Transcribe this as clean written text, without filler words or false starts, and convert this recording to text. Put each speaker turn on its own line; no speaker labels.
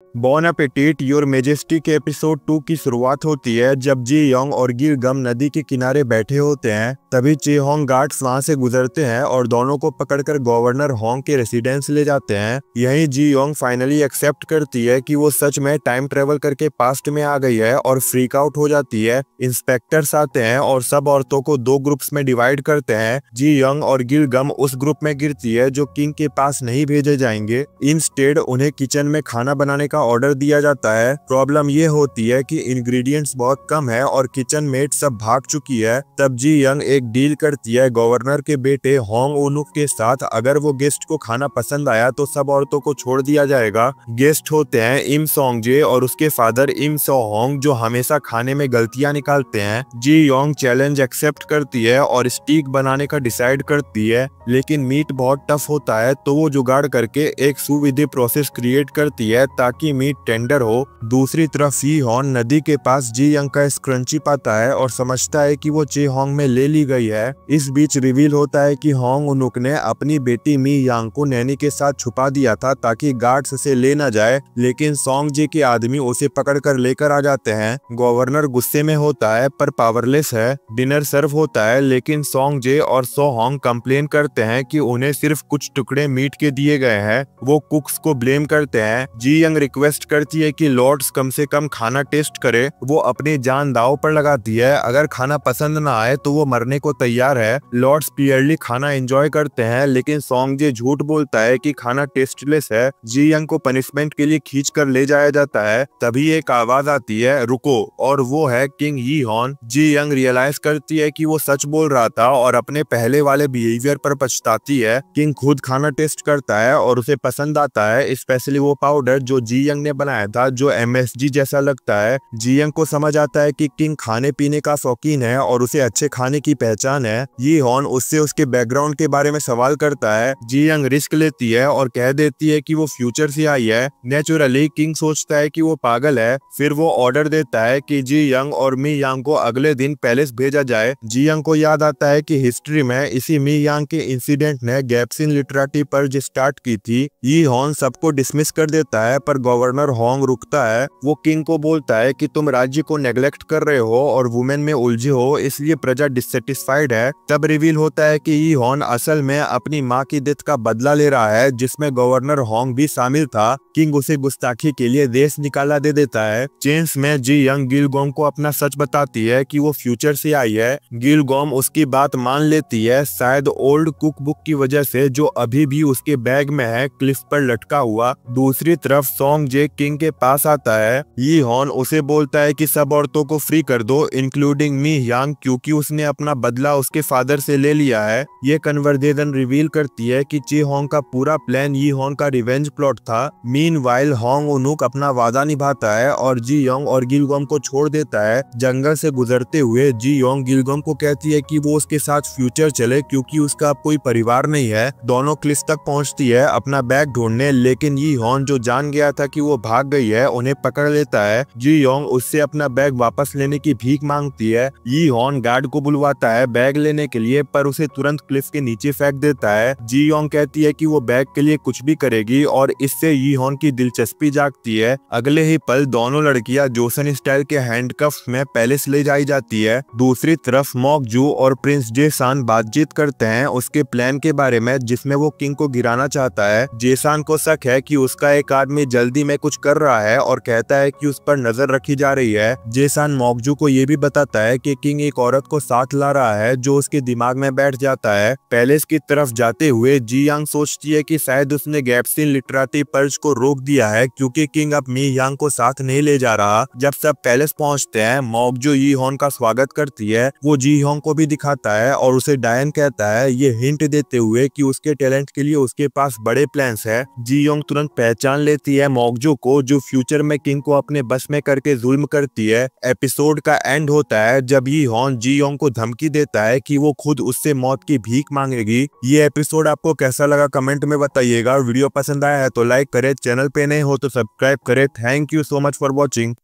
Bon appétit your majesty के episode 2 की शुरुआत होती है जब जी योंग और गिल गम नदी के किनारे बैठे होते हैं। तभी ची होंग गार्ड्स वहां से गुजरते हैं और दोनों को पकड़कर गवर्नर होंग के रेसिडेंस ले जाते हैं। यहीं जी योंग फाइनली एक्सेप्ट करती है कि वो सच में टाइम ट्रेवल करके पास्ट में आ गई है और फ्रीक आउट हो जाती है। इंस्पेक्टर्स आते हैं और सब औरतों को 2 ग्रुप्स में डिवाइड करते हैं। जी योंग और गिल गम उस ग्रुप में गिरती है जो किंग के पास नहीं भेजे जाएंगे। इंस्टेड उन्हें किचन में खाना बनाने का ऑर्डर दिया जाता है। प्रॉब्लम ये होती है कि इंग्रेडिएंट्स बहुत कम है और किचन मेट सब भाग चुकी है। तब जी यंग एक डील करती है गवर्नर के बेटे होंग उनुक के साथ। अगर वो गेस्ट को खाना पसंद आया तो सब औरतों को छोड़ दिया जाएगा। गेस्ट होते हैं इम सोंगजे और उसके फादर इम सो होंग जो हमेशा खाने में गलतियां निकालते हैं। जी योंग चैलेंज एक्सेप्ट करती है और स्टीक बनाने का डिसाइड करती है, लेकिन मीट बहुत टफ होता है तो वो जुगाड़ करके एक सुविधि प्रोसेस क्रिएट करती है ताकि मीट टेंडर हो। दूसरी तरफ यी हॉन नदी के पास जी यंग का स्क्रंची पाता है और समझता है कि वो चे होंग में ले ली गई है। इस बीच रिवील होता है कि होंग उनुक ने अपनी बेटी मी यांग को नैनी के साथ छुपा दिया था ताकि गार्ड्स उसे ले न जाए, लेकिन सोंग जे के आदमी उसे पकड़कर लेकर आ जाते हैं। गवर्नर गुस्से में होता है पर पावरलेस है। डिनर सर्व होता है लेकिन सोंग जे और सो होंग कंप्लेन करते हैं कि उन्हें सिर्फ कुछ टुकड़े मीट के दिए गए हैं। वो कुक्स को ब्लेम करते हैं। जी यंग रिक्वेस्ट करती है कि लॉर्ड्स कम से कम खाना टेस्ट करे। वो अपनी जान दांव पर लगाती है। अगर खाना पसंद ना आए तो वो मरने को तैयार है। लॉर्ड्स क्लियरली खाना एंजॉय करते हैं लेकिन सोंगजे झूठ बोलता है कि खाना टेस्टलेस है। जी यंग को पनिशमेंट के लिए खींच कर ले जाया जाता है। तभी एक आवाज आती है रुको, और वो है किंग यी हॉन। जी यंग रियलाइज करती है कि वो सच बोल रहा था और अपने पहले वाले बिहेवियर पर पछताती है। किंग खुद खाना टेस्ट करता है और उसे पसंद आता है, स्पेशली वो पाउडर जो जी यंग ने बनाया था जो MSG जैसा लगता है। जी यंग को समझ आता है कि किंग खाने पीने का शौकीन है और उसे अच्छे खाने की पहचान है। यी हॉन उससे उसके बैकग्राउंड के बारे में सवाल करता है। जी यंग रिस्क लेती है और कह देती है कि वो फ्यूचर से आई है। नेचुरली किंग सोचता है कि वो पागल है। फिर वो ऑर्डर देता है कि जी यंग और मी यांग को अगले दिन पैलेस भेजा जाए। जी यंग को याद आता है कि हिस्ट्री में इसी मी यांग के इंसिडेंट ने गैप्सिन लिटरेटी पर्ज स्टार्ट की थी। यी हॉन सबको डिसमिस कर देता है पर गवर्नर होंग रुकता है। वो किंग को बोलता है कि तुम राज्य को नेग्लेक्ट कर रहे हो और वुमेन में उलझे हो, इसलिए प्रजा डिससेटिस्फाइड है। तब रिवील होता है कि यी हॉन असल में अपनी माँ की डेथ का बदला ले रहा है जिसमें गवर्नर होंग भी शामिल था। किंग उसे गुस्ताखी के लिए देश निकाला दे देता है। चेंस में जी यंग गिलगोम को अपना सच बताती है कि वो फ्यूचर से आई है। गिलगोम उसकी बात मान लेती है, शायद ओल्ड कुक बुक की वजह से जो अभी भी उसके बैग में है क्लिफ पर लटका हुआ। दूसरी तरफ सोंग जे किंग के पास आता है। यी हॉन उसे बोलता है कि सब औरतों को फ्री कर दो इंक्लूडिंग मी यांग, क्योंकि उसने अपना बदला उसके फादर से ले लिया है। ये कन्वर्सेशन रिवील करती है कि ची होंग का पूरा प्लान यी हॉन का रिवेंज प्लॉट था। मीनवाइल होंग उनुक अपना वादा निभाता है और जी योंग और गिलगोम को छोड़ देता है। जंगल से गुजरते हुए जी योंग गिलगोम को कहती है कि वो उसके साथ फ्यूचर चले क्योंकि उसका अब कोई परिवार नहीं है। दोनों क्लिफ तक पहुंचती है अपना बैग ढूंढने, लेकिन यी हॉन जो जान गया था कि वो भाग गई है उन्हें पकड़ लेता है। जी योंग उससे अपना बैग वापस लेने की भीख मांगती है। यी हॉन गार्ड को बुलवाता है बैग लेने के लिए पर उसे तुरंत क्लिफ के नीचे फेंक देता है। जी योंग कहती है कि वो बैग के लिए कुछ भी करेगी और इससे यी हॉन की दिलचस्पी जागती है। अगले ही पल दोनों लड़कियां जोसन स्टाइल के हैंडकफ्स में पैलेस ले जाई जाती है। दूसरी तरफ मॉक जू और प्रिंस जेसान बातचीत करते हैं उसके प्लान के बारे में जिसमें वो किंग को गिराना चाहता है। जेसान को शक है कि उसका एक आदमी जल्दी में कुछ कर रहा है और कहता है कि उस पर नजर रखी जा रही है। जेसान मॉकजू को ये भी बताता है कि किंग एक औरत को साथ ला रहा है जो उसके दिमाग में बैठ जाता है। पैलेस की तरफ जाते हुए जी यांग सोचती है कि शायद उसने गैप्सिन लिटरेटी पर्ज को रोक दिया है क्योंकि किंग अब मी यांग को साथ नहीं ले जा रहा। जब सब पैलेस पहुंचते हैं मॉकजू यी हॉन का स्वागत करती है। वो जी होंग को भी दिखाता है और उसे डायन कहता है, ये हिंट देते हुए कि उसके टैलेंट के लिए उसके पास बड़े प्लान्स है। जी योंग तुरंत पहचान लेती है मॉकजू को जो फ्यूचर में किंग को अपने बस में करके जुल्म करती है। एपिसोड का एंड होता है जब यी हॉन जी योंग को धमकी देता है कि वो खुद उससे मौत की भीख मांगेगी। ये एपिसोड आपको कैसा लगा कमेंट में बताइएगा। वीडियो पसंद आया है तो लाइक करें, चैनल पे नए हो तो सब्सक्राइब करें। Thank you so much for watching.